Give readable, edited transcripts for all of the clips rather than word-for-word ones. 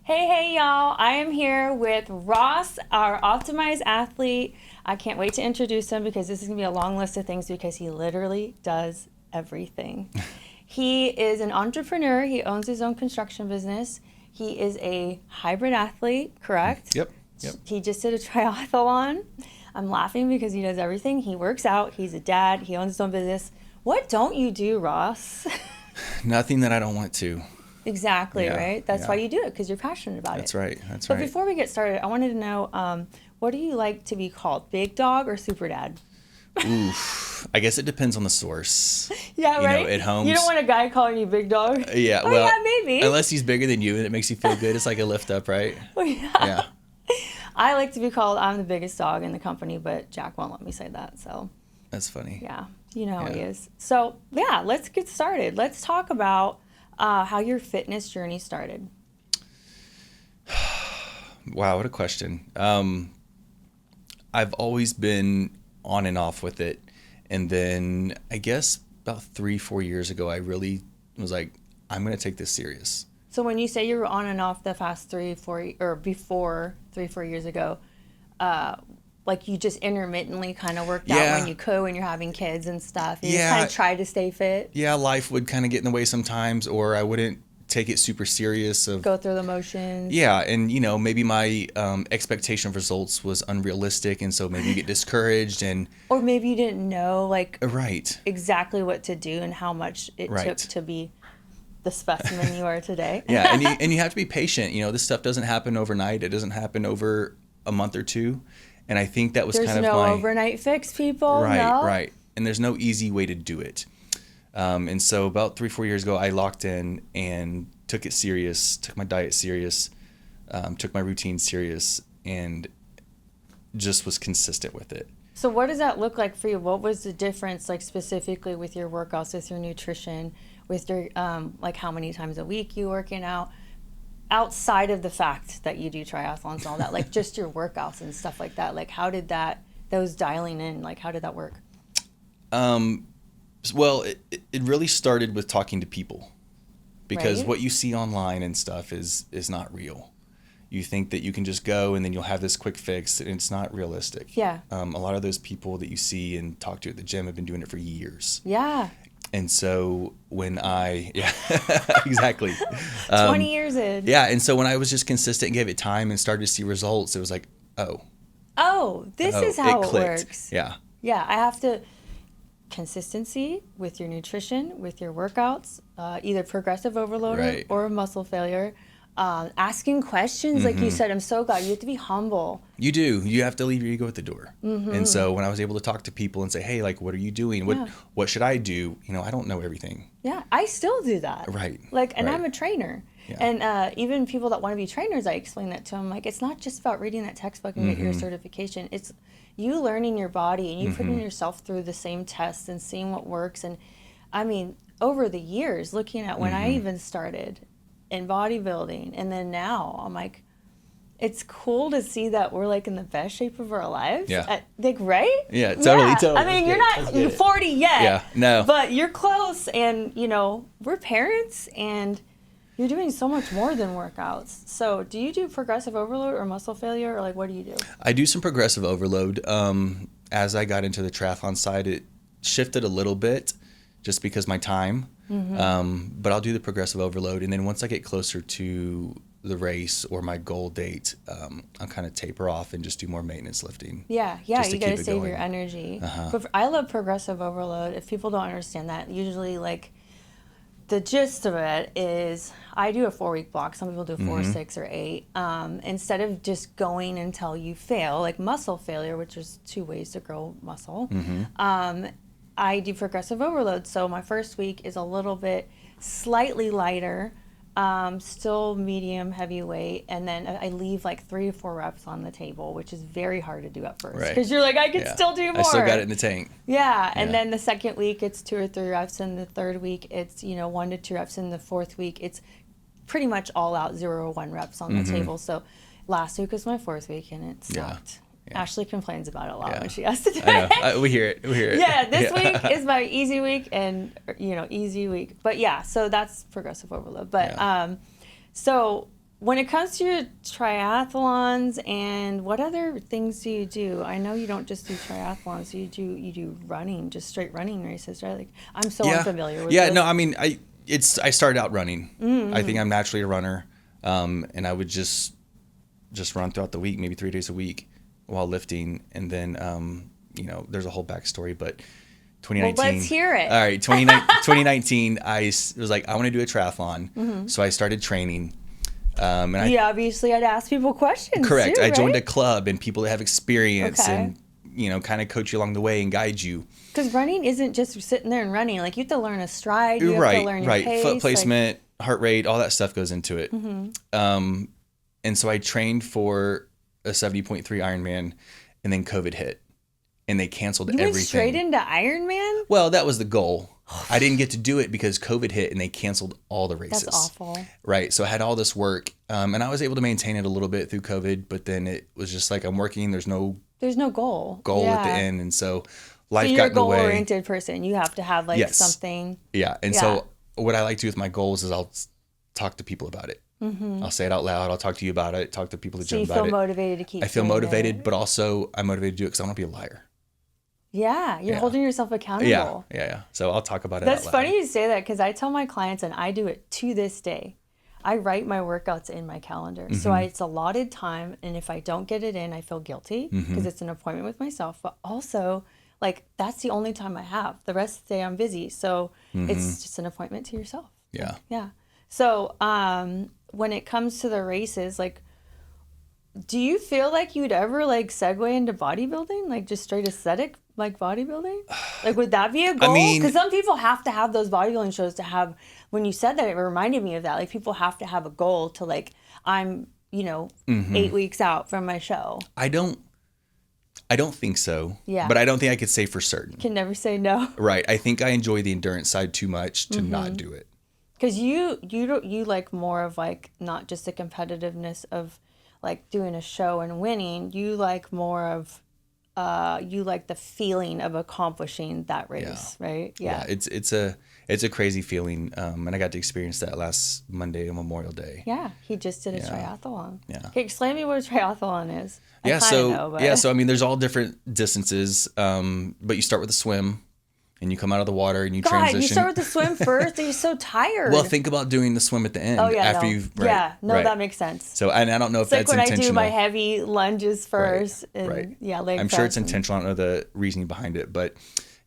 Hey, y'all. I am here with Ross, our optimized athlete. I can't wait to introduce him because this is going to be a long list of things because he literally does everything. He is an entrepreneur. He owns his own construction business. He is a hybrid athlete, correct? Yep. He just did a triathlon. I'm laughing because he does everything. He works out. He's a dad. He owns his own business. What don't you do, Ross? Nothing that I don't want to. Exactly, Yeah, right? That's yeah. why you do it, because you're passionate about That's it. right. But before we get started, I wanted to know, what do you like to be called? Big dog or super dad? Oof. I guess it depends on the source. Yeah, right? You know, at home. You don't want a guy calling you big dog? Yeah, Oh, well, yeah, maybe. unless he's bigger than you and it makes you feel good. It's like a lift up, right? Oh, yeah. Yeah. I like to be called, I'm the biggest dog in the company, but Jack won't let me say that, so. That's funny. Yeah, you know how he Yeah. is. So, yeah, let's get started. Let's talk about how your fitness journey started. Wow, what a question. I've always been on and off with it. And then I guess about 3-4 years ago, I really was like, I'm going to take this serious. So when you say you were on and off the past 3-4 years ago, like you just intermittently kind of worked out when you could, when you're having kids and stuff. You just kind of try to stay fit. Yeah, life would kind of get in the way sometimes, or I wouldn't take it super serious. Go through the motions. Yeah, and you know, maybe my expectation of results was unrealistic, and so maybe you get discouraged, or maybe you didn't know right, exactly what to do and how much it took to be the specimen you are today. Yeah, and you have to be patient. You know, this stuff doesn't happen overnight. It doesn't happen over a month or two. And I think that was There's kind of no my overnight fix, people. Right. And there's no easy way to do it. And so about 3-4 years ago, I locked in and took it serious, took my diet serious, took my routine serious, and just was consistent with it. So what does that look like for you? What was the difference, like specifically with your workouts, with your nutrition, with your like how many times a week you working out? Outside of the fact that you do triathlons and all that, like just your workouts and stuff like that, like how did those dialing in, like how did that work? Well, it really started with talking to people, because Right. what you see online and stuff is not real. You think that you can just go and then you'll have this quick fix, and it's not realistic. Yeah. A lot of those people that you see and talk to at the gym have been doing it for years. Yeah. And so exactly. 20 years in. Yeah. And so when I was just consistent and gave it time and started to see results, it was like, This is how it clicked. works. Yeah. Yeah. I have to consistency with your nutrition, with your workouts, either progressive overload or muscle failure. Asking questions, like you said, I'm so glad. You have to be humble. You do. You have to leave your ego at the door. Mm-hmm. And so when I was able to talk to people and say, hey, like, what are you doing? What should I do? You know, I don't know everything. Yeah, I still do that. Right. And I'm a trainer. Yeah. And even people that want to be trainers, I explain that to them. Like, it's not just about reading that textbook and getting your certification. It's you learning your body and you putting yourself through the same tests and seeing what works. And I mean, over the years, looking at when I even started in bodybuilding, and then now I'm like, it's cool to see that we're like in the best shape of our lives. Yeah. Right? Yeah, totally. I mean, you're 40 yet. Yeah, no. But you're close, and you know, we're parents, and you're doing so much more than workouts. So do you do progressive overload or muscle failure, or like what do you do? I do some progressive overload. As I got into the triathlon side, it shifted a little bit just because my time. But I'll do the progressive overload, and then once I get closer to the race or my goal date, I'll kind of taper off and just do more maintenance lifting. Yeah, you got to save your energy. But I love progressive overload. If people don't understand that, usually like the gist of it is I do a 4-week block. Some people do 4, 6, or 8. Instead of just going until you fail, like muscle failure, which is 2 ways to grow muscle. I do progressive overload. So my first week is a little bit slightly lighter, still medium heavyweight, and then I leave like 3 to 4 reps on the table, which is very hard to do at first because you're like, I can still do more. I still got it in the tank. Yeah, and then the second week it's 2 or 3 reps, and the third week it's 1 to 2 reps, and the fourth week it's pretty much all out 0 or 1 reps on the table. So last week was my 4th week, and it sucked. Yeah. Ashley complains about it a lot when she has to do it. We hear it. Yeah, this week is my easy week, and easy week. But yeah, so that's progressive overload. But so when it comes to your triathlons, and what other things do you do? I know you don't just do triathlons. You do running, just straight running races, right? Like, I'm so unfamiliar with this. No, I mean, I started out running. I think I'm naturally a runner, and I would just run throughout the week, maybe 3 days a week while lifting, and then there's a whole backstory, but 2019. Well, let's hear it. All right, 2019, I was like, I want to do a triathlon, so I started training. And obviously had to ask people questions. Correct. Too, I joined right? a club and people that have experience and kind of coach you along the way and guide you. Because running isn't just sitting there and running. Like, you have to learn a stride. You have to learn your pace. Foot placement, heart rate, all that stuff goes into it. And so I trained for a 70.3 Ironman, and then COVID hit, and they canceled everything. You went straight into Ironman? Well, that was the goal. I didn't get to do it because COVID hit and they canceled all the races. That's awful. Right. So I had all this work, and I was able to maintain it a little bit through COVID, but then it was just like, I'm working. There's no goal at the end. And so life got in the way. You're a goal-oriented person. You have to have something. Yeah. And so what I like to do with my goals is I'll talk to people about it. I'll say it out loud. I'll talk to you about it. Talk to people that jump about it. So you feel motivated to keep. I feel motivated, but also I'm motivated to do it because I don't want to be a liar. Yeah, you're holding yourself accountable. Yeah. So I'll talk about it. That's funny you say that, because I tell my clients, and I do it to this day, I write my workouts in my calendar. So it's allotted time, and if I don't get it in, I feel guilty because it's an appointment with myself. But also, like, that's the only time I have. The rest of the day I'm busy. So it's just an appointment to yourself. Yeah. Yeah. So when it comes to the races, like, do you feel like you'd ever like segue into bodybuilding, like just straight aesthetic, like bodybuilding? Like, would that be a goal? Because some people have to have those bodybuilding shows to have. When you said that, it reminded me of that. Like, people have to have a goal to, like, I'm 8 weeks out from my show. I don't think so. Yeah. But I don't think I could say for certain. Can never say no. Right. I think I enjoy the endurance side too much to not do it. Because you like more of, like, not just the competitiveness of, like, doing a show and winning. You like more of you like the feeling of accomplishing that race, right? Yeah. It's a crazy feeling, and I got to experience that last Monday on Memorial Day. Yeah, he just did a triathlon. Yeah. Okay, explain to me what a triathlon is. So I mean, there's all different distances, but you start with a swim, and you come out of the water and you transition. You start with the swim first, and you're so tired. Well, think about doing the swim at the end. That makes sense. So, and I don't know if that's like intentional. When I do my heavy lunges first, leg I'm sure it's intentional. I don't know the reasoning behind it, but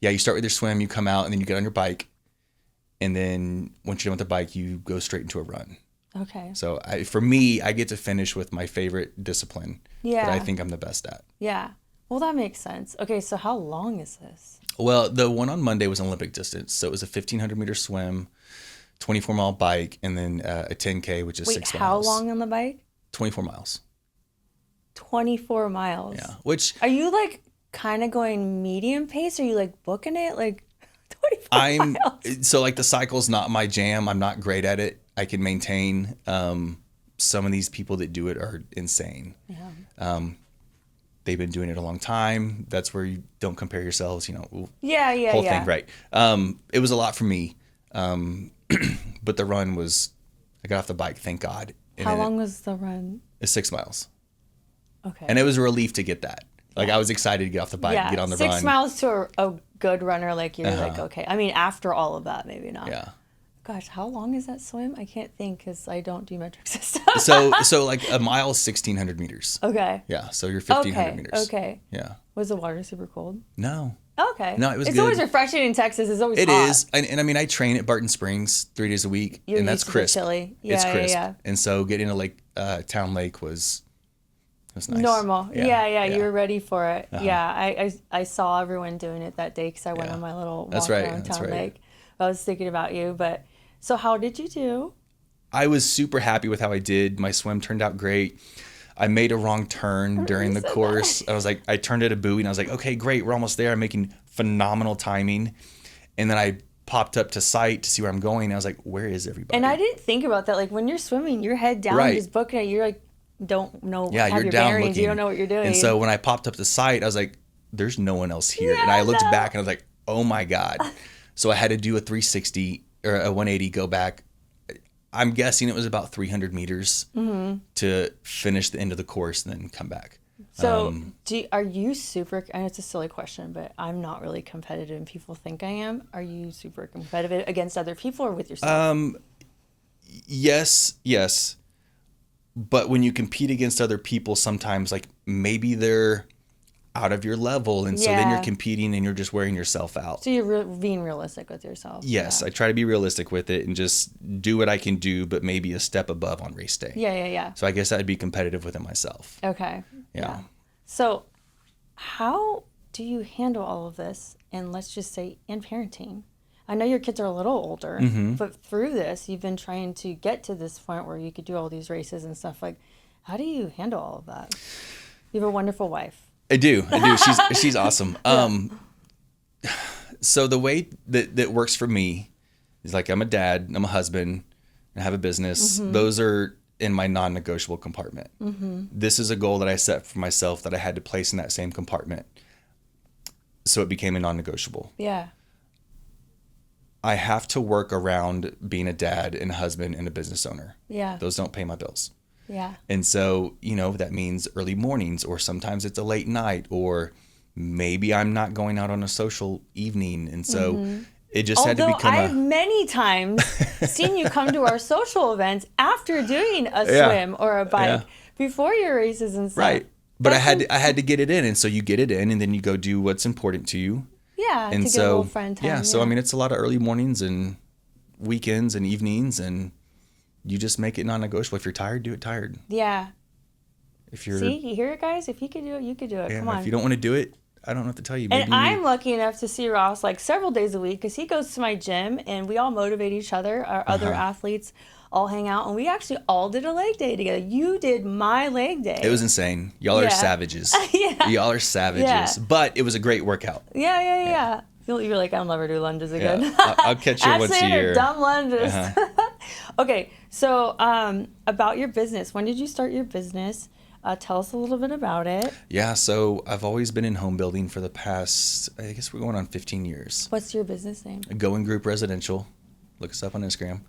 yeah, you start with your swim, you come out, and then you get on your bike, and then once you're done with the bike, you go straight into a run. Okay. So for me, I get to finish with my favorite discipline that I think I'm the best at. Yeah. Well, that makes sense. Okay, so how long is this? Well, the one on Monday was an Olympic distance. So it was a 1,500 meter swim, 24-mile bike, and then a 10K, which is 6 miles. How long on the bike? 24 miles. 24 miles? Yeah. Which... Are you, like, kind of going medium pace? Or are you, like, booking it? Like, 24 miles? So, like, the cycle's not my jam. I'm not great at it. I can maintain. Some of these people that do it are insane. Yeah. They've been doing it a long time. That's where you don't compare yourselves, whole thing, right? It was a lot for me. But the run was, I got off the bike, thank God. How long was the run? It's 6 miles. Okay. And it was a relief to get that. Like, I was excited to get off the bike and get on the run. 6 miles to a good runner, like, you're like, okay. I mean, after all of that, maybe not. Yeah. Gosh, how long is that swim? I can't think because I don't do metric system. so like a mile is 1,600 meters. Okay. Yeah, so you're 1,500 meters. Okay. Yeah. Was the water super cold? No. Okay. No, it was good. It's always refreshing in Texas. It's always hot. It is. And I mean, I train at Barton Springs 3 days a week, and that's crisp. Chilly. Yeah, it's crisp. Yeah. And so getting to Town Lake was nice. Normal. Yeah. You were ready for it. Yeah, I saw everyone doing it that day because I went on my little walk around Town Lake. I was thinking about you, but... So how did you do? I was super happy with how I did. My swim turned out great. I made a wrong turn during the course. I turned at a buoy and I was like, okay, great. We're almost there. I'm making phenomenal timing. And then I popped up to sight to see where I'm going. And I was like, where is everybody? And I didn't think about that. Like, when you're swimming, you're head down, just booking it. You're like, don't know. Yeah, have you're your down bearings. looking. You don't know what you're doing. And so when I popped up to sight, I was like, there's no one else here. And I looked back and I was like, oh my God. So I had to do a 360 or a 180, go back. I'm guessing it was about 300 meters to finish the end of the course and then come back. So are you super, I know it's a silly question, but I'm not really competitive and people think I am. Are you super competitive against other people or with yourself? Yes. But when you compete against other people, sometimes like maybe they're out of your level. And so then you're competing and you're just wearing yourself out. So you're being realistic with yourself. Yes. I try to be realistic with it and just do what I can do, but maybe a step above on race day. Yeah. So I guess I'd be competitive within myself. Okay. Yeah. So how do you handle all of this? And let's just say in parenting, I know your kids are a little older, but through this, you've been trying to get to this point where you could do all these races and stuff. Like, how do you handle all of that? You have a wonderful wife. I do. She's awesome. So the way that works for me is like, I'm a dad, I'm a husband, I have a business. Those are in my non-negotiable compartment. This is a goal that I set for myself that I had to place in that same compartment. So it became a non-negotiable. Yeah. I have to work around being a dad and a husband and a business owner. Yeah. Those don't pay my bills. Yeah. And so, that means early mornings, or sometimes it's a late night, or maybe I'm not going out on a social evening. And so it just had to become I've many times seen you come to our social events after doing a swim or a bike before your races and stuff. Right. But I had to get it in. And so you get it in and then you go do what's important to you. Yeah. And to get a little friend time. Yeah. So, it's a lot of early mornings and weekends and evenings, and you just make it non-negotiable. If you're tired, do it tired. Yeah. If you're See, you hear it, guys? If you could do it, you could do it. Come on. If you don't want to do it, I don't know what to tell you. Maybe I'm lucky enough to see Ross like several days a week because he goes to my gym and we all motivate each other. Our other athletes all hang out, and we actually all did a leg day together. You did my leg day. It was insane. Y'all are savages. Y'all are savages. Yeah. But it was a great workout. Yeah. You're like, I'll never do lunges again. Yeah. I'll catch you once a year. Dumb lunges. Okay, so about your business. When did you start your business? Tell us a little bit about it. Yeah, so I've always been in home building for the past, I guess we're going on 15 years. What's your business name? Goen Group Residential. Look us up on Instagram.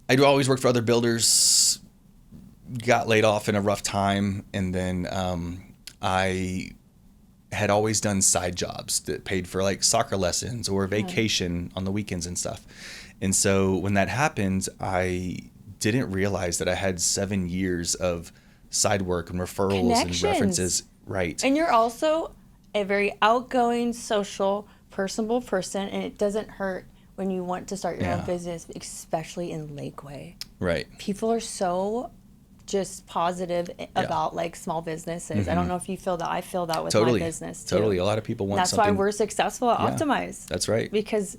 I do always work for other builders. Got laid off in a rough time, and then I had always done side jobs that paid for like soccer lessons or vacation on the weekends and stuff. And so when that happened, I didn't realize that I had 7 years of side work and referrals and references. Right. And you're also a very outgoing, social, personable person, and it doesn't hurt when you want to start your own business, especially in Lakeway. Right. People are so just positive about like small businesses. I don't know if you feel that. I feel that with my business too. Totally. A lot of people want something. That's why we're successful at Optimize. That's right. Because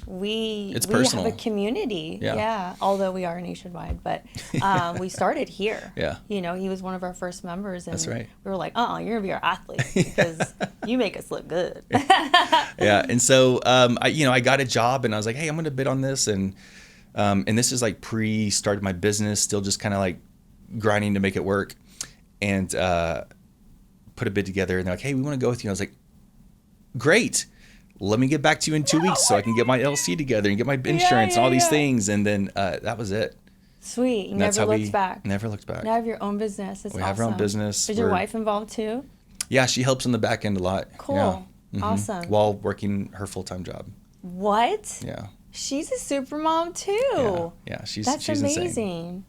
we personal. have a community. Yeah. Although we are nationwide, but we started here. Yeah. He was one of our first members, and that's right. We were like, you're gonna be our athlete because you make us look good. Yeah. And so I got a job and I was like, hey, I'm gonna bid on this, and this is like started my business, still just kind of like grinding to make it work, and put a bid together, and they're like, hey, we want to go with you. I was like, great, let me get back to you in 2 weeks so I can get my LC together and get my insurance and all these things. And then that was it. Sweet. You never looked back. Never looked back. Now have your own business. It's we have our own business. Is your wife involved too? Yeah, she helps on the back end a lot. Cool. Yeah. Awesome. While working her full-time job. What? Yeah. She's a super mom too. Yeah. She's amazing. Insane.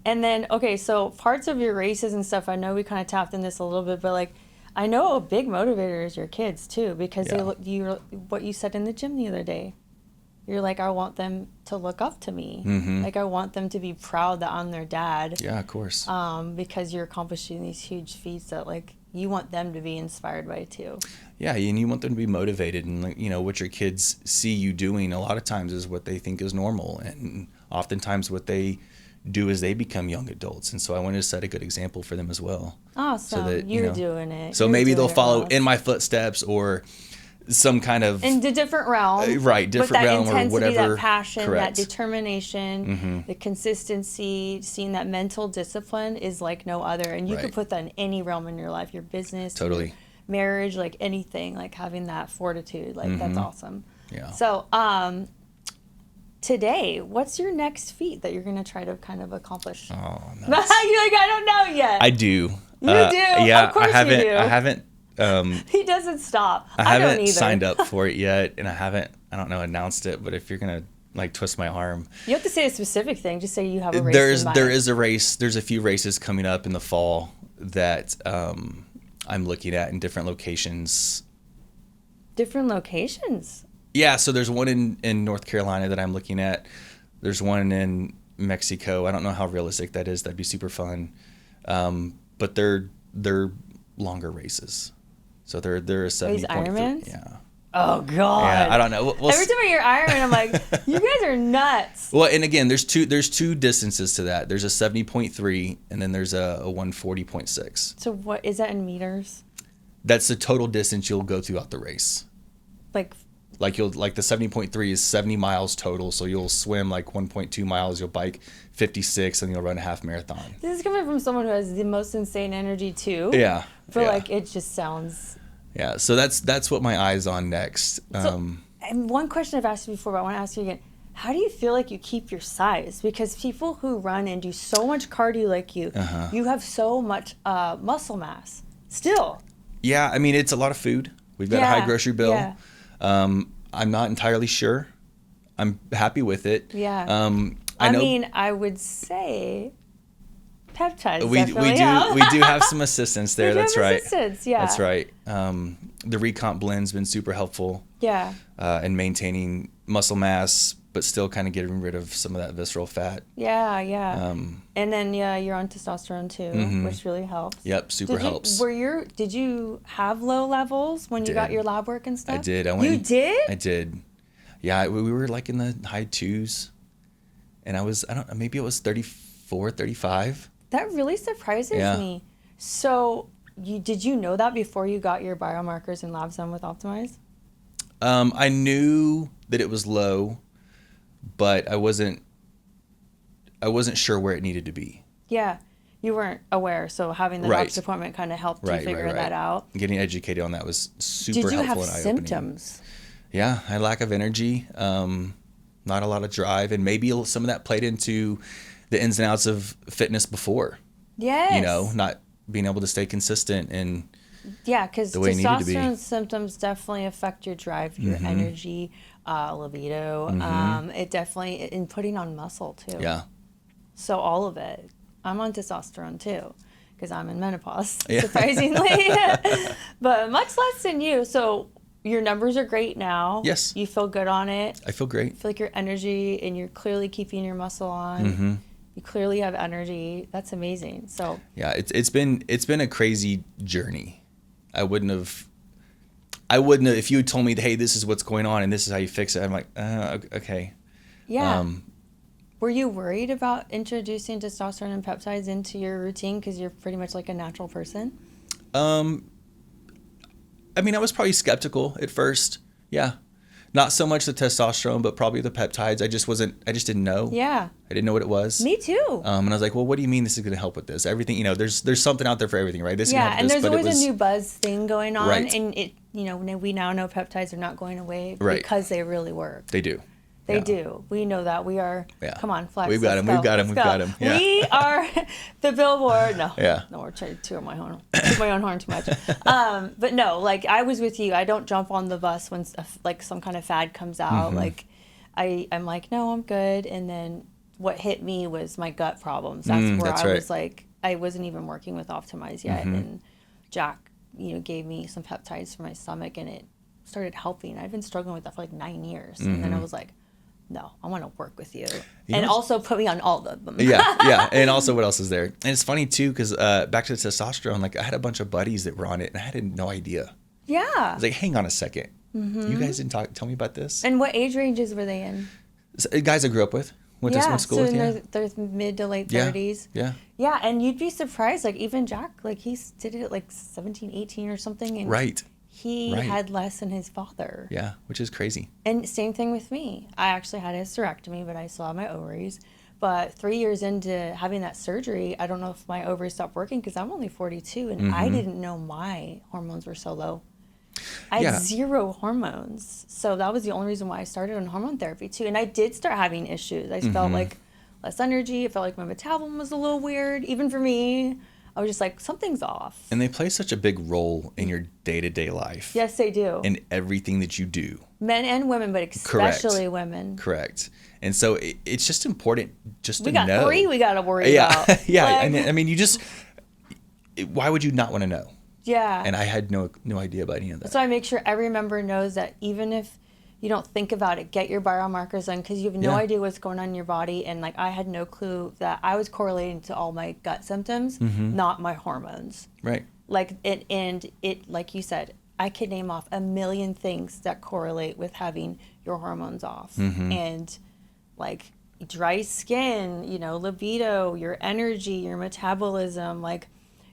And then, okay, so parts of your races and stuff, I know we kind of tapped in this a little bit, but like, I know a big motivator is your kids too, because what you said in the gym the other day, you're like, I want them to look up to me. Like, I want them to be proud that I'm their dad. Yeah, of course. Because you're accomplishing these huge feats that like you want them to be inspired by too. Yeah, and you want them to be motivated, and what your kids see you doing a lot of times is what they think is normal, and oftentimes what they do as they become young adults. And so I wanted to set a good example for them as well. Awesome. So that, you're doing it. So maybe they'll follow in my footsteps, or some kind of in the different realm, right? Different realm or whatever. That passion, correct. That determination, the consistency, seeing that mental discipline is like no other. And you could put that in any realm in your life, your business, totally, your marriage, like anything, like having that fortitude, like that's awesome. Yeah. So, today, what's your next feat that you're going to try to kind of accomplish? Oh, You're like, I don't know yet. I do. You do? Yeah, Of course you do. I haven't. He doesn't stop. I don't haven't either. signed up for it yet, and I don't know, announced it. But if you're gonna like twist my arm, you have to say a specific thing. Just say you have a race. There is a race. There's a few races coming up in the fall that I'm looking at in different locations. Different locations? Yeah, so there's one in North Carolina that I'm looking at. There's one in Mexico. I don't know how realistic that is. That'd be super fun. But they're longer races. So they're a 70.3. Ironmans? Yeah. Oh God. Yeah, I don't know. Every time I hear Ironman, I'm like, you guys are nuts. Well, and again, there's two distances to that. There's a 70.3 and then there's a 140.6. So what is that in meters? That's the total distance you'll go throughout the race. Like the 70.3 is 70 miles total. So you'll swim like 1.2 miles, you'll bike 56, and you'll run a half marathon. This is coming from someone who has the most insane energy too. Yeah. But like it just sounds. Yeah. So that's what my eye's on next. And one question I've asked you before, but I want to ask you again. How do you feel like you keep your size? Because people who run and do so much cardio like you, you have so much muscle mass still. Yeah, I mean, it's a lot of food. We've got a high grocery bill. Yeah. I'm not entirely sure. I'm happy with it. Yeah. I mean, I would say peptides we do have some assistance there. That's right. Assistance, yeah. That's right. The Recomp blend's been super helpful. Yeah. In maintaining muscle mass, but still kind of getting rid of some of that visceral fat. Yeah, yeah. And then you're on testosterone too, which really helps. Yep, super helps. Did you have low levels when you got your lab work and stuff? I did. You did? I did. Yeah, we were like in the high 2s, and I don't know, maybe it was 34, 35. That really surprises me. So did you know that before you got your biomarkers and labs done with Optimize? I knew that it was low, but I wasn't sure where it needed to be. Yeah, you weren't aware, so having the doctor's appointment kind of helped you figure that out. Getting educated on that was super helpful and eye-opening. Did you have symptoms? Yeah, I had lack of energy, not a lot of drive, and maybe some of that played into the ins and outs of fitness before. Yes. You know, not being able to stay consistent and because testosterone symptoms definitely affect your drive, your energy, libido. It definitely, in putting on muscle too. Yeah. So all of it. I'm on testosterone too because I'm in menopause, surprisingly. But much less than you. So your numbers are great now. Yes. You feel good on it. I feel great. You feel like your energy, and you're clearly keeping your muscle on. You clearly have energy. That's amazing. So yeah, it's been a crazy journey. I wouldn't have, if you had told me, hey, this is what's going on and this is how you fix it. I'm like, okay. Yeah. Were you worried about introducing testosterone and peptides into your routine because you're pretty much like a natural person? I mean, I was probably skeptical at first. Yeah. Not so much the testosterone, but probably the peptides. I just didn't know. Yeah. I didn't know what it was. Me too. And I was like, well, what do you mean this is going to help with this? Everything, there's something out there for everything, right? This and there's always a new buzz thing going on. Right. And we now know peptides are not going away because they really work. They do. They do. We know that. We are, come on, flex. We've got them. Yeah. We are the billboard. No. Yeah. No, we're trying to toot my own horn too much. But no, like I was with you. I don't jump on the bus when like some kind of fad comes out. Like I'm like, no, I'm good. And then what hit me was my gut problems. That's where I was like, I wasn't even working with Optimize yet. And Jack, gave me some peptides for my stomach and it started helping. I've been struggling with that for like 9 years. And then I was like, no, I want to work with you. And also put me on all of them. Yeah. And also what else is there? And it's funny too, because back to the testosterone, like I had a bunch of buddies that were on it and I had no idea. Yeah. I was like, hang on a second. You guys didn't tell me about this? And what age ranges were they in? Guys I grew up with. Went to school with. Yeah, so they're mid to late 30s. Yeah, and you'd be surprised. Like even Jack, like he did it at like 17, 18 or something. And he had less than his father. Yeah, which is crazy. And same thing with me. I actually had a hysterectomy, but I still have my ovaries. But 3 years into having that surgery, I don't know if my ovaries stopped working because I'm only 42, and I didn't know my hormones were so low. I had zero hormones. So that was the only reason why I started on hormone therapy too. And I did start having issues. I felt like less energy. I felt like my metabolism was a little weird. Even for me, I was just like, something's off. And they play such a big role in your day-to-day life. Yes, they do. In everything that you do. Men and women, but especially women. Correct. And so it's just important just to know. We got 3 we got to worry about. Yeah. Like, I mean, you just, why would you not want to know? Yeah. And I had no idea about any of that. So I make sure every member knows that even if you don't think about it, get your biomarkers done, because you have no idea what's going on in your body. And like, I had no clue that I was correlating to all my gut symptoms, not my hormones. Right. Like it, like you said, I could name off a million things that correlate with having your hormones off. And like dry skin, you know, libido, your energy, your metabolism, like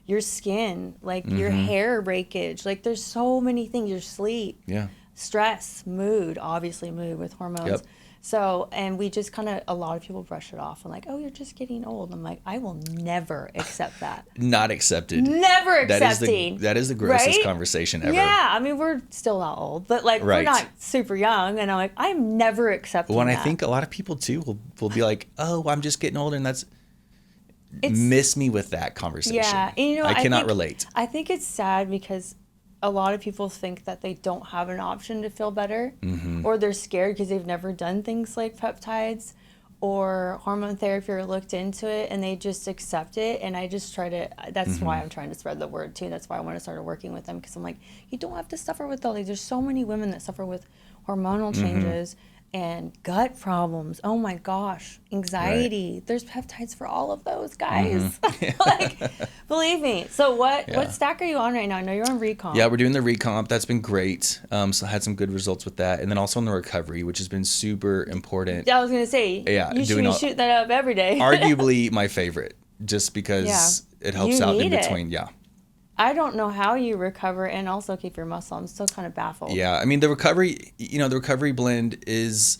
your skin, like your hair breakage. Like there's so many things, your sleep. Yeah. Stress, mood, obviously mood with hormones. Yep. So, and we just kind of, a lot of people brush it off and like, oh, you're just getting old. I'm like, I will never accept that. Not accepted. Never accepting. That is the grossest conversation ever. Yeah, I mean, we're still not old, but like we're not super young. And I'm like, I'm never accepting that. I think a lot of people too will be like, oh, I'm just getting older, and miss me with that conversation. Yeah, and, you know, I cannot relate. I think it's sad because a lot of people think that they don't have an option to feel better, or they're scared because they've never done things like peptides or hormone therapy or looked into it, and they just accept it. And I just try to, that's why I'm trying to spread the word too. That's why I want to start working with them, because I'm like, you don't have to suffer with all these. There's so many women that suffer with hormonal changes and gut problems. Oh my gosh, anxiety. Right. There's peptides for all of those, guys. Like, believe me. So what stack are you on right now? I know you're on recomp. Yeah, we're doing the recomp. That's been great. So I had some good results with that. And then also on the recovery, which has been super important. I was going to say, you should be shooting that up every day. Arguably my favorite, just because it helps out in between. Yeah. I don't know how you recover and also keep your muscle. I'm still kind of baffled. Yeah, I mean, the recovery blend is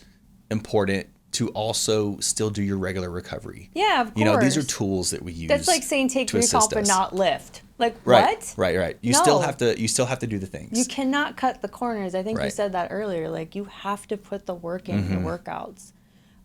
important to also still do your regular recovery. Yeah, of course. You know, these are tools that we use. That's like saying take recomp and not lift. Like, right, what? Right. You still have to do the things. You cannot cut the corners. I think you said that earlier. Like, you have to put the work in your workouts.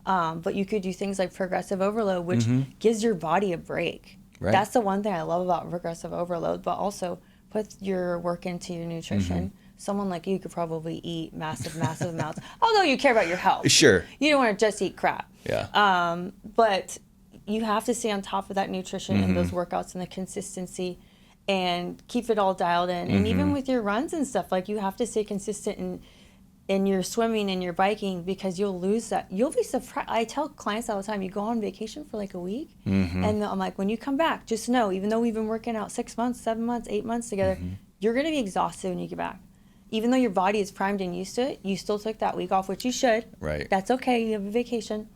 But you could do things like progressive overload, which gives your body a break. Right. That's the one thing I love about progressive overload, but also put your work into your nutrition. Someone like you could probably eat massive amounts, although you care about your health. Sure. You don't want to just eat crap. Yeah. But you have to stay on top of that nutrition and those workouts and the consistency and keep it all dialed in. And even with your runs and stuff, like, you have to stay consistent in your swimming and your biking, because you'll lose that. You'll be surprised. I tell clients all the time, you go on vacation for like a week, and I'm like, when you come back, just know, even though we've been working out 6 months, 7 months, 8 months together, you're going to be exhausted when you get back. Even though your body is primed and used to it, you still took that week off, which you should. Right. That's okay. You have a vacation.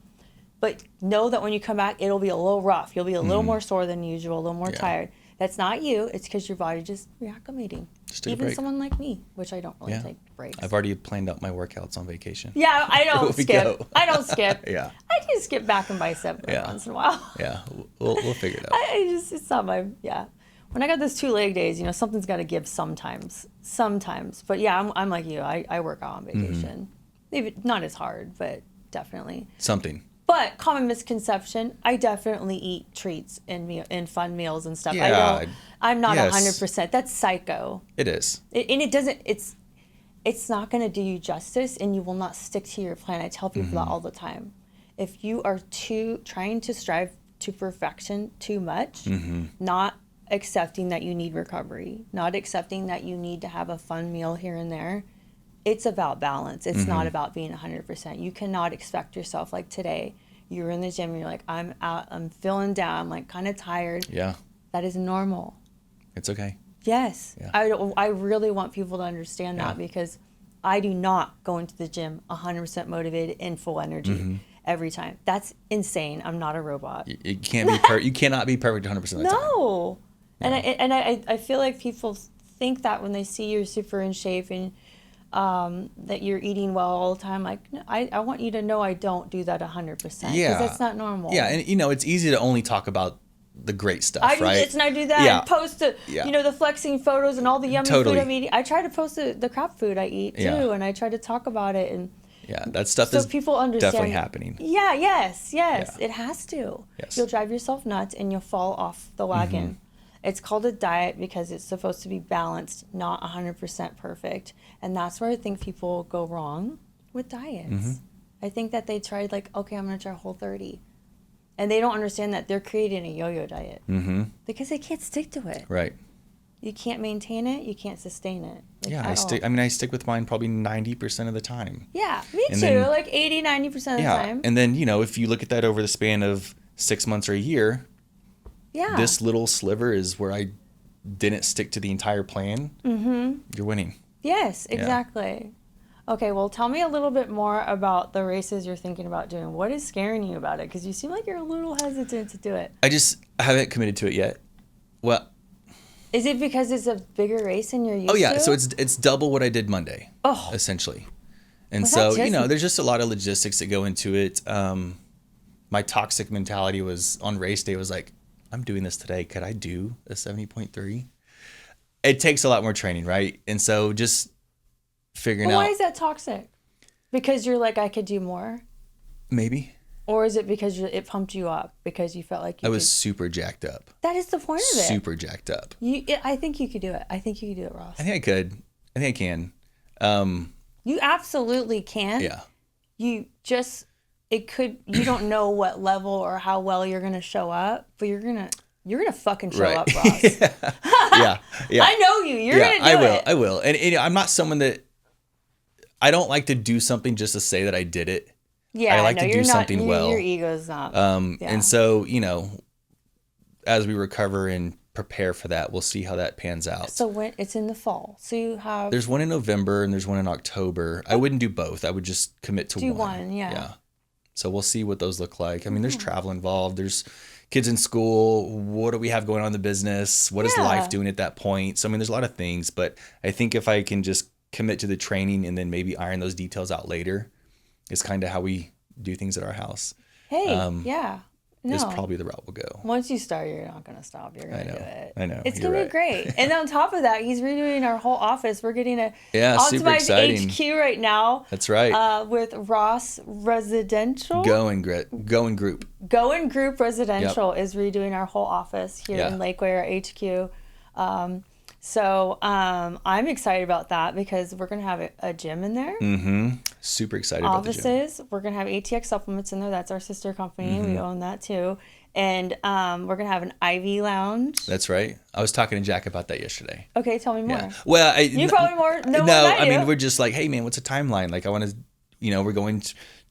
But know that when you come back, it'll be a little rough. You'll be a little more sore than usual, a little more tired. That's not you. It's because your body just reacclimating. Even someone like me, which I don't really take breaks. I've already planned out my workouts on vacation. Yeah, I don't skip. I don't skip. Yeah. I do skip back and bicep once in a while. Yeah, we'll figure it out. It's not my, When I got those 2 leg days, something's got to give sometimes. But yeah, I'm like you. I work out on vacation. Maybe not as hard, but definitely. Something. But common misconception, I definitely eat treats and fun meals and stuff. Yeah, I'm not 100%. That's psycho. It is. It's not going to do you justice, and you will not stick to your plan. I tell people that all the time. If you are trying to strive to perfection too much, not accepting that you need recovery, not accepting that you need to have a fun meal here and there, it's about balance. It's not about being 100%. You cannot expect yourself, like today, you were in the gym and you're like, I'm out, I'm feeling down, I'm like kind of tired. Yeah. That is normal. It's okay. Yes. Yeah. I really want people to understand that, because I do not go into the gym 100% motivated and full energy every time. That's insane. I'm not a robot. You can't be you cannot be perfect 100% of the time. No. And I feel like people think that when they see you're super in shape and that you're eating well all the time. Like, no, I want you to know I don't do that 100%. Yeah. Because that's not normal. Yeah, and it's easy to only talk about the great stuff, right? I do this and I do that, and post the flexing photos and all the yummy food I'm eating. I try to post the crap food I eat too, and I try to talk about it, and that stuff is people understand, definitely happening. Yes, it has to. Yes. You'll drive yourself nuts and you'll fall off the wagon. Mm-hmm. It's called a diet because it's supposed to be balanced, not 100% perfect, and that's where I think people go wrong with diets. Mm-hmm. I think that they tried I'm going to try Whole30. And they don't understand that they're creating a yo-yo diet. Mm-hmm. Because they can't stick to it. Right. You can't maintain it. You can't sustain it. I stick with mine probably 90% of the time. Yeah, me too. Then, 80, 90% of the time. And then, if you look at that over the span of 6 months or a year, this little sliver is where I didn't stick to the entire plan. Mm-hmm. You're winning. Yes, exactly. Yeah. Okay, well, tell me a little bit more about the races you're thinking about doing. What is scaring you about it? Because you seem like you're a little hesitant to do it. I haven't committed to it yet. Well, is it because it's a bigger race and you're used to? Oh, yeah. So it's double what I did Monday, essentially. And there's just a lot of logistics that go into it. My toxic mentality was on race day was like, I'm doing this today. Could I do a 70.3? It takes a lot more training, right? And so just figuring out. Why is that toxic? Because you're like, I could do more? Maybe. Or is it because it pumped you up because you felt like I was super jacked up. That is the point of it. Super jacked up. I think you could do it. I think you could do it, Ross. I think I could. I think I can. You absolutely can. Yeah. You don't know what level or how well you're going to show up, but you're going to fucking show up, Ross. Yeah. I know you. You're going to do it. I will. And I'm not someone that I don't like to do something just to say that I did it. Yeah, I like to do something well. Your ego's not. And so, as we recover and prepare for that, we'll see how that pans out. So when it's in the fall, so you have. There's one in November and there's one in October. I wouldn't do both. I would just commit to one. Do one, yeah. So we'll see what those look like. I mean, there's travel involved. There's kids in school. What do we have going on in the business? What is life doing at that point? So, I mean, there's a lot of things, but I think if I can just commit to the training and then maybe iron those details out later, is kind of how we do things at our house. Hey, is probably the route we'll go. Once you start, you're not going to stop. You're going to do it. I know. It's going to be great. And on top of that, he's redoing our whole office. We're getting a optimized HQ right now. That's right. With Ross Residential. Goen Group. Goen Group Residential is redoing our whole office here in Lakeway, our HQ. So I'm excited about that because we're going to have a gym in there. Mm-hmm. Super excited about the gym. Offices. We're going to have ATX Supplements in there. That's our sister company. Mm-hmm. We own that too. And we're going to have an IV lounge. That's right. I was talking to Jack about that yesterday. Okay, tell me more. Yeah. Well, you probably know more than I do. mean, we're just like, hey, man, what's a timeline? Like, I want to, we're going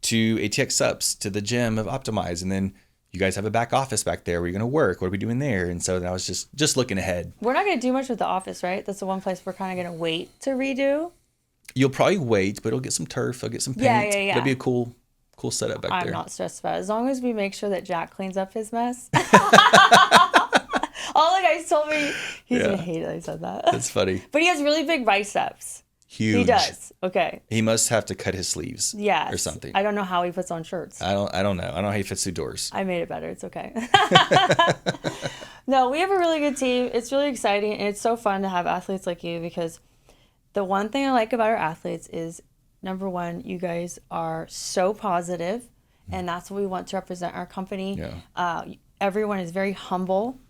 to ATX Subs, to the gym of Optimize, and then you guys have a back office back there. Where are you going to work? What are we doing there? And so I was just looking ahead. We're not going to do much with the office, right? That's the one place we're kind of going to wait to redo. You'll probably wait, but it'll get some turf. It'll get some paint. Yeah. It'll be a cool setup back there. I'm not stressed about it. As long as we make sure that Jack cleans up his mess. All the guys told me he's going to hate it I said that. That's funny. But he has really big biceps. Huge. He does. Okay. He must have to cut his sleeves. Yes. Or something. I don't know how he puts on shirts. I don't know. I don't know how he fits through doors. I made it better. It's okay. No, we have a really good team. It's really exciting. And it's so fun to have athletes like you because the one thing I like about our athletes is, number one, you guys are so positive, and that's what we want to represent our company. Yeah. Everyone is very humble.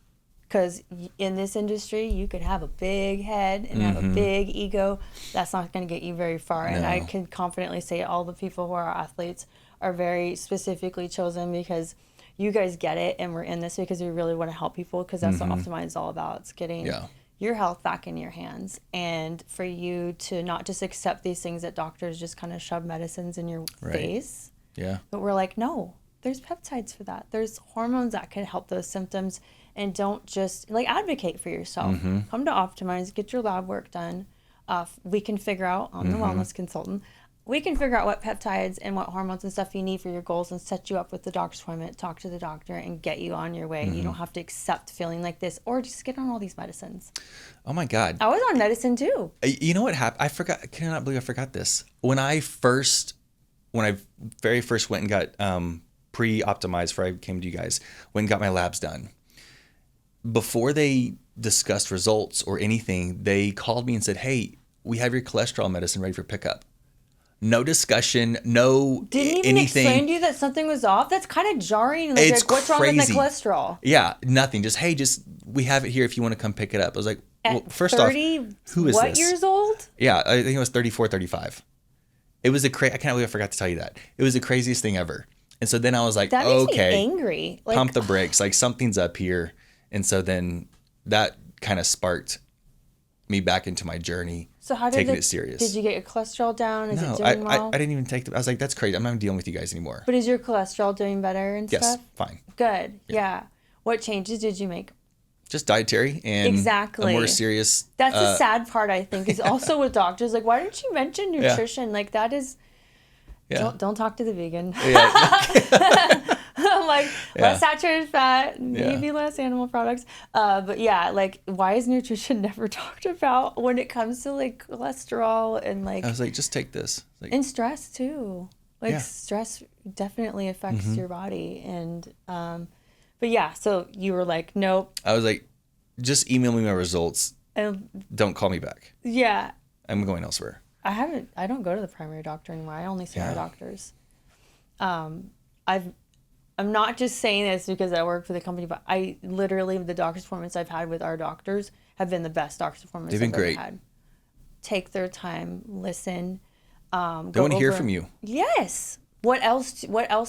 Because in this industry, you could have a big head and have a big ego. That's not going to get you very far. No. And I can confidently say all the people who are our athletes are very specifically chosen because you guys get it. And we're in this because we really want to help people because that's what Optimize is all about. It's getting your health back in your hands. And for you to not just accept these things that doctors just kind of shove medicines in your face. Yeah. But we're like, no, there's peptides for that. There's hormones that can help those symptoms. And don't just, advocate for yourself. Come to Optimize, get your lab work done. We can figure out, I'm the wellness consultant, we can figure out what peptides and what hormones and stuff you need for your goals and set you up with the doctor's appointment, talk to the doctor, and get you on your way. You don't have to accept feeling like this or just get on all these medicines. Oh, my God. I was on medicine, too. You know what happened? I cannot believe I forgot this. When I very first went and got pre-optimized before I came to you guys, went and got my labs done. before they discussed results or anything, they called me and said, "Hey, we have your cholesterol medicine ready for pickup." No discussion, no Didn't even anything. explain to you that something was off? That's kind of jarring. Like, It's what's wrong with my crazy. cholesterol? Yeah, nothing. Just, hey, we have it here if you want to come pick it up. I was like, well, first 30, off, who is what this? years old? Yeah, I think it was 34, 35. It was I can't believe I forgot to tell you that. It was the craziest thing ever. And so then I was like, That makes okay, me angry. Like, pump the brakes. Like, something's up here. And so then that kind of sparked me back into my journey. So how did taking it serious. Did you get your cholesterol down? Is No, it doing well? I didn't even take I was like, that's crazy. I'm not even dealing with you guys anymore. But is your cholesterol doing better and Yes, stuff? fine. Good. Yeah. What changes did you make? Just dietary and Exactly. a more serious. That's the sad part, I think, is also with doctors. Like, why didn't you mention nutrition? Like, that is... Yeah. Don't talk to the vegan. Yeah. I'm like, less saturated fat, maybe less animal products. But yeah, like, why is nutrition never talked about when it comes to like cholesterol and like... I was like, just take this. Like, and stress too. Like stress definitely affects Mm-hmm. your body. And, but yeah, so you were like, nope. I was like, just email me my results. And Don't call me back. yeah, I'm going elsewhere. I don't go to the primary doctor anymore. I only see our doctors. I'm not just saying this because I work for the company, but I literally, the doctor's appointments I've had with our doctors have been the best doctor's appointments They've been I've great. ever had. Take their time, listen. They want to hear from you. Yes. What else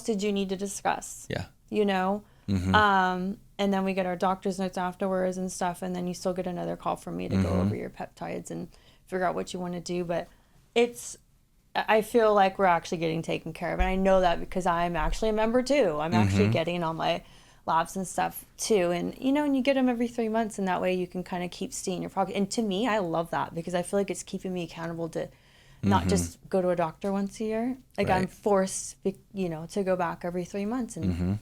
did you need to discuss? Yeah. You know? Mm-hmm. And then we get our doctor's notes afterwards and stuff, and then you still get another call from me to go over your peptides and figure out what you want to do. But I feel like we're actually getting taken care of. And I know that because I'm actually a member too. I'm actually getting all my labs and stuff too. And, you know, and you get them every 3 months, and that way you can kind of keep seeing your progress. And to me, I love that because I feel like it's keeping me accountable to not just go to a doctor once a year. Like I'm forced, you know, to go back every 3 months and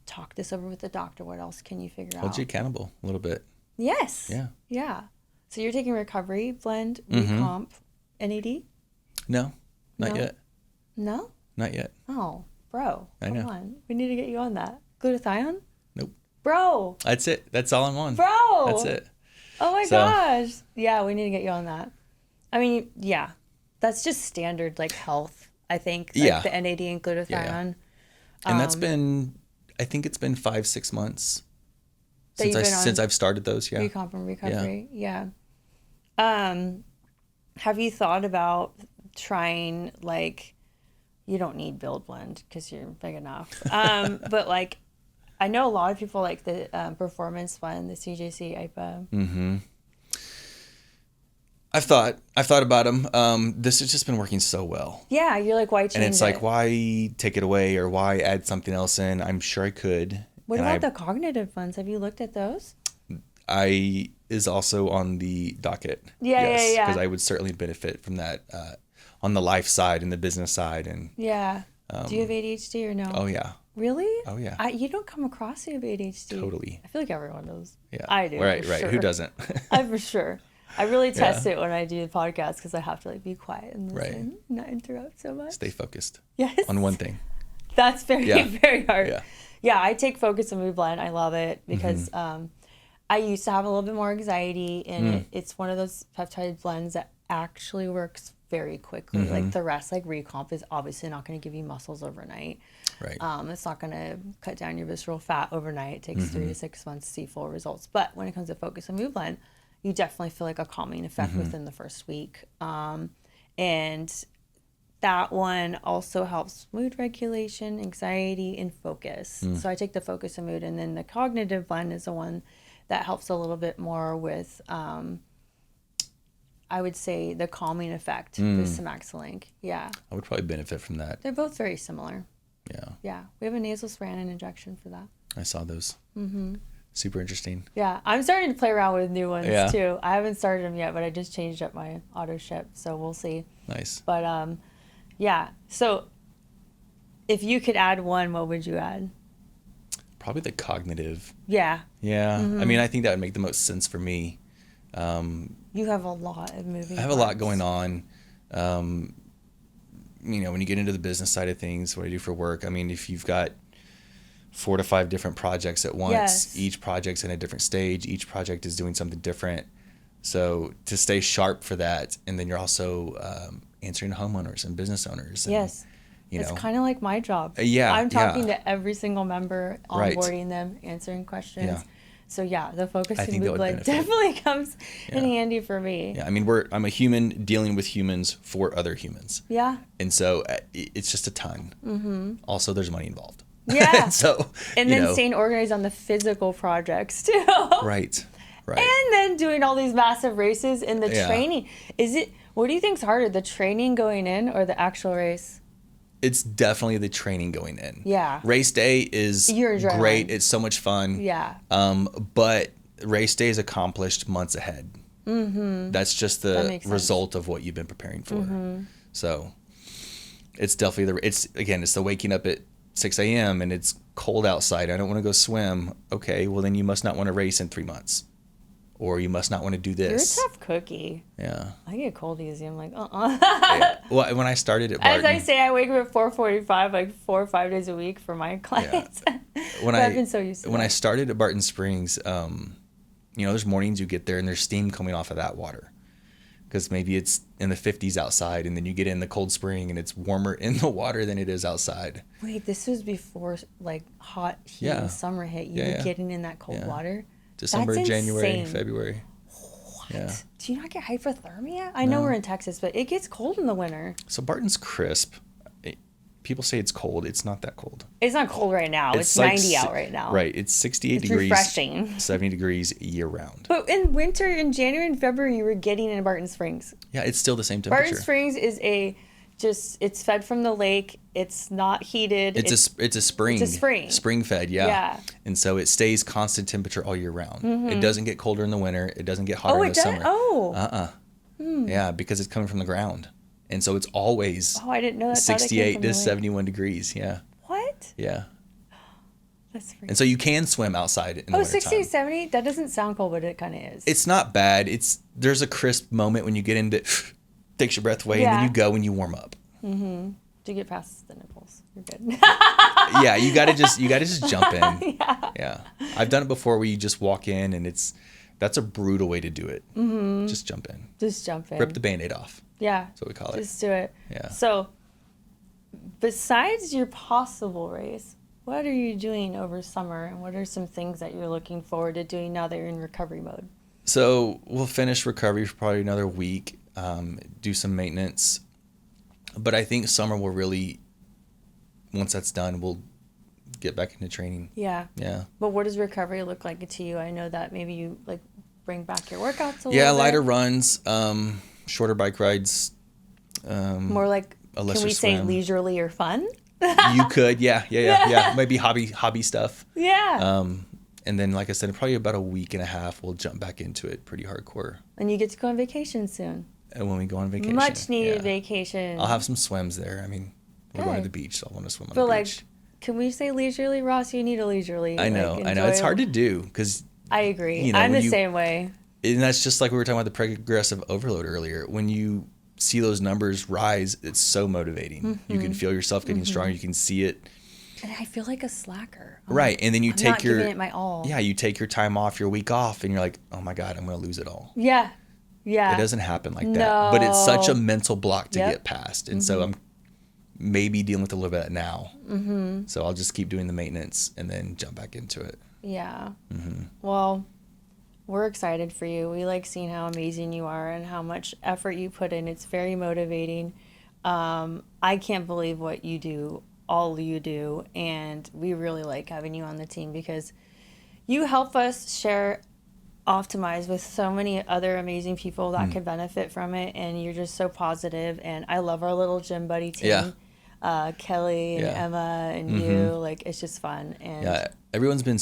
talk this over with the doctor. What else can you figure out? Hold you accountable a little bit. Yes. Yeah. Yeah. So you're taking recovery, blend, recomp, NAD? No, not No? yet. No? Not yet. Oh, bro. I Come know. on. We need to get you on that. Glutathione? Nope. Bro. That's it. That's all I'm on. Bro. That's it. Oh my So- gosh. Yeah, we need to get you on that. I mean, yeah. That's just standard like health, I think. Like Yeah. the NAD and glutathione. And that's been, I think it's been 5-6 months That since you've been on since I've started those. Yeah. Recomp and recovery. Yeah. Have you thought about trying, like, you don't need Build Blend because you're big enough. But like, I know a lot of people like the performance one, the CJC IPA. Mm-hmm. I've thought about them. This has just been working so well. Yeah, you're like, why change it? And it's like, why take it away or why add something else in? I'm sure I could. What And about the cognitive ones? Have you looked at those? I is also on the docket. Yeah. Because I would certainly benefit from that on the life side and the business side. And Yeah. Do you have ADHD or no? oh yeah, Really? oh yeah, You don't come across you have ADHD. totally. I feel like everyone does. Yeah, I do. Right, for right. Sure. Who doesn't? I for sure. I really test it when I do the podcast because I have to like be quiet and listen, not interrupt so much. Stay focused. Yes. On one thing. That's very, very hard. Yeah. Yeah, I take Focus and Mood Blend. I love it because I used to have a little bit more anxiety, and it's one of those peptide blends that actually works very quickly. Like the rest, like Recomp, is obviously not going to give you muscles overnight. Right. It's not going to cut down your visceral fat overnight. It takes 3 to 6 months to see full results. But when it comes to Focus and Mood Blend, you definitely feel like a calming effect within the first week. And that one also helps mood regulation, anxiety, and focus. So I take the Focus and Mood, and then the Cognitive Blend is the one that helps a little bit more with, I would say, the calming effect, the Semaxilink. Yeah. I would probably benefit from that. They're both very similar. Yeah. Yeah. We have a nasal spray and an injection for that. I saw those. Mm-hmm. Super interesting. Yeah. I'm starting to play around with new ones Yeah. too. I haven't started them yet, but I just changed up my auto ship, so we'll see. Nice. But yeah. So if you could add one, what would you add? Probably the cognitive. Yeah. Yeah. I mean, I think that would make the most sense for me. You have a lot of moving I have a lot parts. going on. You know, when you get into the business side of things, what I do for work, I mean, if you've got 4 to 5 different projects at once. Yes. Each project's in a different stage. Each project is doing something different. So to stay sharp for that, and then you're also answering homeowners and business owners. And, yes. It's kind of like my job. Yeah. I'm talking to every single member, Right. onboarding them, answering questions. Yeah. So yeah, the focus I and think that move would like benefit. definitely comes in handy for me. Yeah, I mean, I'm a human dealing with humans for other humans. Yeah. And so it's just a ton. Mm-hmm. Also, there's money involved. Yeah. So, and then staying organized on the physical projects too. Right. Right. And then doing all these massive races and the training. What do you think's harder, the training going in or the actual race? It's definitely the training going in. Yeah. Race day is great. It's so much fun. Yeah. But race day is accomplished months ahead. Mm-hmm. That's just the result of what you've been preparing for. Mm-hmm. So it's definitely it's the waking up at 6 a.m. and it's cold outside. I don't want to go swim. Okay, well then you must not want to race in 3 months. Or you must not want to do this. You're a tough cookie. Yeah. I get cold easy. I'm like, Yeah. Well, when I started at Barton, as I say, I wake up at 4:45, like 4 or 5 days a week for my clients. Yeah. I've been so used to when that. I started at Barton Springs, there's mornings you get there and there's steam coming off of that water. Because maybe it's in the 50s outside, and then you get in the cold spring and it's warmer in the water than it is outside. Wait, this was before like hot heat and summer hit. You were getting in that cold water? December, That's January, insane. February. What? Yeah. Do you not get hypothermia? I know we're in Texas, but it gets cold in the winter. So Barton's crisp. People say it's cold. It's not that cold. It's not cold right now. It's like 90 out right now. Right. It's 68 It's degrees. refreshing. 70 degrees year round. But in winter, in January and February, you were getting in Barton Springs. Yeah, it's still the same temperature. Barton Springs is it's fed from the lake. It's not heated. It's a spring. It's a spring. Spring fed, yeah. Yeah. And so it stays constant temperature all year round. Mm-hmm. It doesn't get colder in the winter. It doesn't get hotter in the summer. Oh. Yeah, because it's coming from the ground. And so it's always I didn't know that. 68 to 71 degrees, yeah. What? Yeah. That's freaking. And so you can swim outside in the wintertime. 68, 70? That doesn't sound cold, but it kind of is. It's not bad. There's a crisp moment when you get into takes your breath away, and then you go and you warm up. Mm-hmm. To get past the nipples, you're good. Yeah, you gotta just jump in. Yeah. I've done it before where you just walk in, and that's a brutal way to do it. Mm-hmm. Just jump in. Just jump in. Rip the Band-Aid off. Yeah. That's what we call it. Just do it. Yeah. So, besides your possible race, what are you doing over summer, and what are some things that you're looking forward to doing now that you're in recovery mode? So we'll finish recovery for probably another week, do some maintenance. But I think summer will really, once that's done, we'll get back into training. Yeah. Yeah. But what does recovery look like to you? I know that maybe you like bring back your workouts a little Yeah, bit. lighter runs, shorter bike rides. More like, a can lesser we say swim. leisurely or fun? You could, yeah. Maybe hobby stuff. Yeah. And then, like I said, in probably about a week and a half, we'll jump back into it pretty hardcore. And you get to go on vacation soon. And when we go on vacation. Much needed vacation. I'll have some swims there. I mean, we're going to the beach, so I want to swim on the beach. But like, can we say leisurely, Ross? You need a leisurely. I know. It's hard to do because. I agree. I'm the same way. And that's just like we were talking about the progressive overload earlier. When you see those numbers rise, it's so motivating. Mm-hmm. You can feel yourself getting stronger. You can see it. And I feel like a slacker. Right. And then you I'm take not giving it my all. Yeah, you take your time off, your week off, and you're like, oh my God, I'm going to lose it all. Yeah. Yeah. It doesn't happen like that. But it's such a mental block to get past. And so I'm maybe dealing with a little bit of that now. Mm-hmm. So I'll just keep doing the maintenance and then jump back into it. Yeah. Mm-hmm. Well, we're excited for you. We like seeing how amazing you are and how much effort you put in. It's very motivating. I can't believe what you do, all you do. And we really like having you on the team because you help us share Optimize with so many other amazing people that could benefit from it, and you're just so positive. And I love our little gym buddy team, Kelly and Emma and you. Like, it's just fun. And everyone's been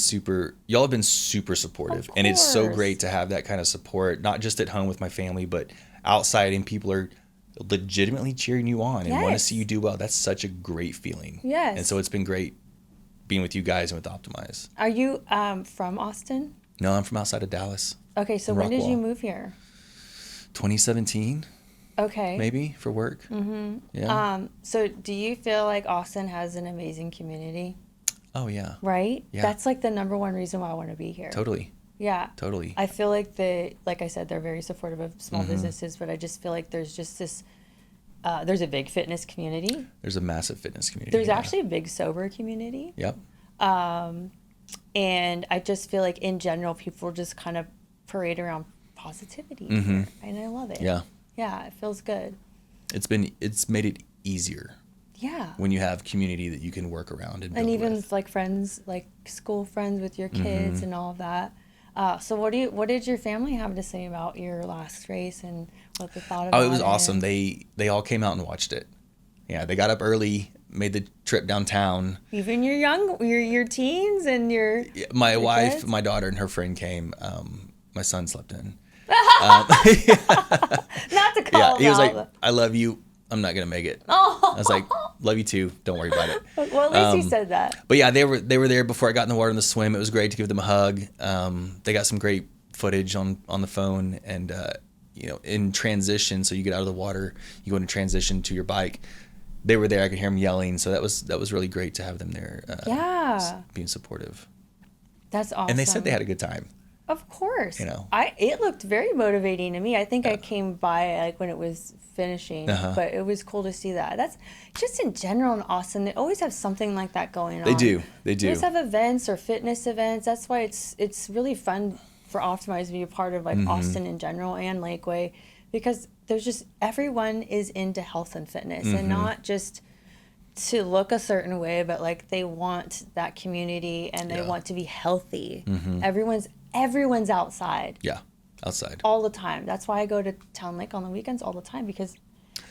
y'all have been super supportive, and it's so great to have that kind of support, not just at home with my family, but outside, and people are legitimately cheering you on and want to see you do well. That's such a great feeling. Yes. And so it's been great being with you guys and with Optimize. Are you from Austin? No, I'm from outside of Dallas. Okay, so when did you move here? 2017. Okay. Maybe for work. Mm-hmm. Yeah. So do you feel like Austin has an amazing community? Oh, yeah. Right? Yeah. That's like the number one reason why I want to be here. Totally. Yeah. Totally. I feel like like I said, they're very supportive of small businesses, but I just feel like there's just this, there's a big fitness community. There's a massive fitness community. There's actually a big sober community. Yep. And I just feel like in general, people just kind of parade around positivity. Here, and I love it. Yeah. Yeah. It feels good. It's made it easier. Yeah. When you have community that you can work around and build even with. like friends, like school friends with your kids and all of that. So what did your family have to say about your last race and what they thought about it? Oh, it was awesome. They all came out and watched it. Yeah, they got up early, made the trip downtown. Even your teens and your My wife, kids? my daughter, and her friend came. My son slept in. Not to call Yeah, he was out. like, "I love you. I'm not gonna make it." Oh. I was like, "Love you too. Don't worry about it." Well, at least you said that. But yeah, they were there before I got in the water in the swim. It was great to give them a hug. They got some great footage on the phone, and in transition. So you get out of the water, you go into transition to your bike. They were there. I could hear them yelling. So that was really great to have them there. Being supportive. That's awesome. And they said they had a good time. Of course. You know. It looked very motivating to me. I think I came by like when it was finishing, but it was cool to see that. That's just in general in Austin. They always have something like that going on. They do. They always have events or fitness events. That's why it's really fun for Optimize to be a part of like Austin in general and Lakeway, because there's just everyone is into health and fitness and not just to look a certain way, but like they want that community and they want to be healthy. Everyone's outside. Yeah, outside. All the time. That's why I go to Town Lake on the weekends all the time, because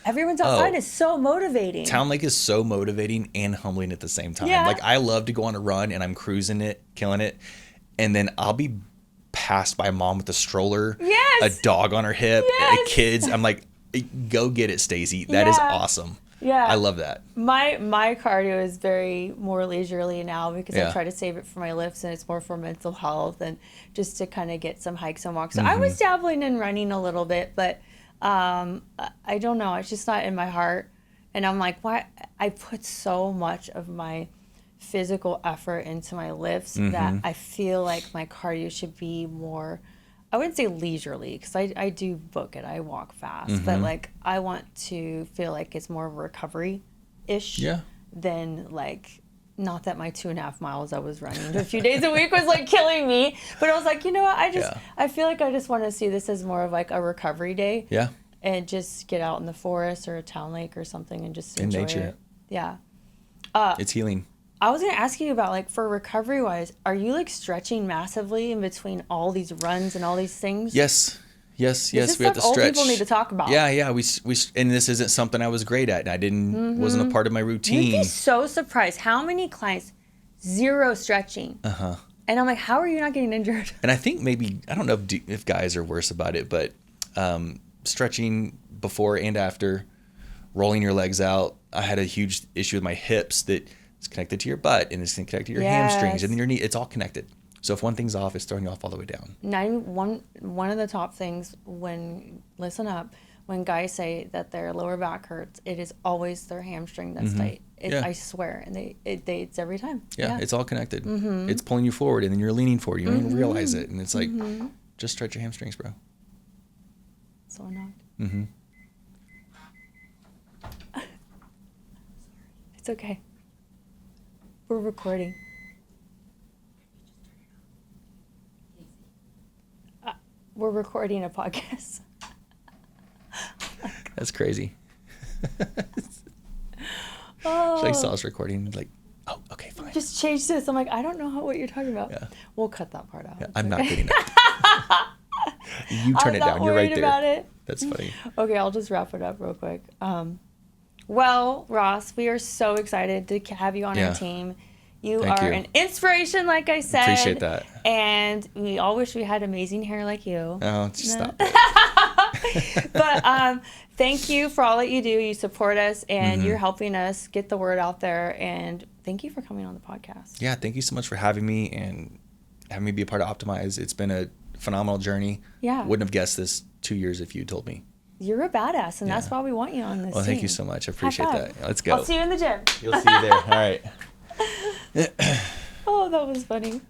everyone's outside is so motivating. Town Lake is so motivating and humbling at the same time. Yeah. Like I love to go on a run and I'm cruising it, killing it, and then I'll be passed by a mom with a stroller, a dog on her hip, kids. I'm like, go get it, Stacy. That is awesome. Yeah. I love that. My cardio is very more leisurely now because I try to save it for my lifts, and it's more for mental health and just to kind of get some hikes and walks. So I was dabbling in running a little bit, but I don't know. It's just not in my heart. And I'm like, why? I put so much of my physical effort into my lifts that I feel like my cardio should be more, I wouldn't say leisurely, because I do book it. I walk fast. But like I want to feel like it's more of a recovery-ish than like, not that my 2.5 miles I was running a few days a week was like killing me. But I was like, you know what? I feel like I just want to see this as more of like a recovery day. Yeah. And just get out in the forest or a town lake or something and just enjoy nature. it. Yeah. It's healing. I was going to ask you about, like, for recovery wise, are you like stretching massively in between all these runs and all these things? Yes. This We is have to stuff old stretch. people need to talk about. Yeah. We and this isn't something I was great at. And I wasn't a part of my routine. You'd be so surprised how many clients, zero stretching. And I'm like, how are you not getting injured? And I think maybe, I don't know if guys are worse about it, but stretching before and after, rolling your legs out. I had a huge issue with my hips that is connected to your butt and it's connected to your hamstrings and then your knee. It's all connected. So if one thing's off, it's throwing you off all the way down. One of the top things when guys say that their lower back hurts, it is always their hamstring that's tight. I swear, and it's every time. Yeah, it's all connected. It's pulling you forward, and then you're leaning forward. You don't even realize it, and it's like, just stretch your hamstrings, bro. So annoyed. It's okay. We're recording. We're recording a podcast. That's crazy. Oh. She saw us recording, like, oh, okay, fine. Just change this. I'm like, I don't know what you're talking about. Yeah. We'll cut that part out. Yeah, I'm not getting it. You turn it down. You're right there. About it. That's funny. Okay, I'll just wrap it up real quick. Well, Ross, we are so excited to have you on our team. You Thank are you. an inspiration, like I said. Appreciate that. And we all wish we had amazing hair like you. Oh, stop it. But thank you for all that you do. You support us, and you're helping us get the word out there. And thank you for coming on the podcast. Yeah, thank you so much for having me and having me be a part of Optimize. It's been a phenomenal journey. Yeah. Wouldn't have guessed this 2 years if you told me. You're a badass, and that's why we want you on this Well, thank team. you so much. I appreciate High five. that. Let's go. I'll see you in the gym. You'll see you there. All right. Oh, that was funny.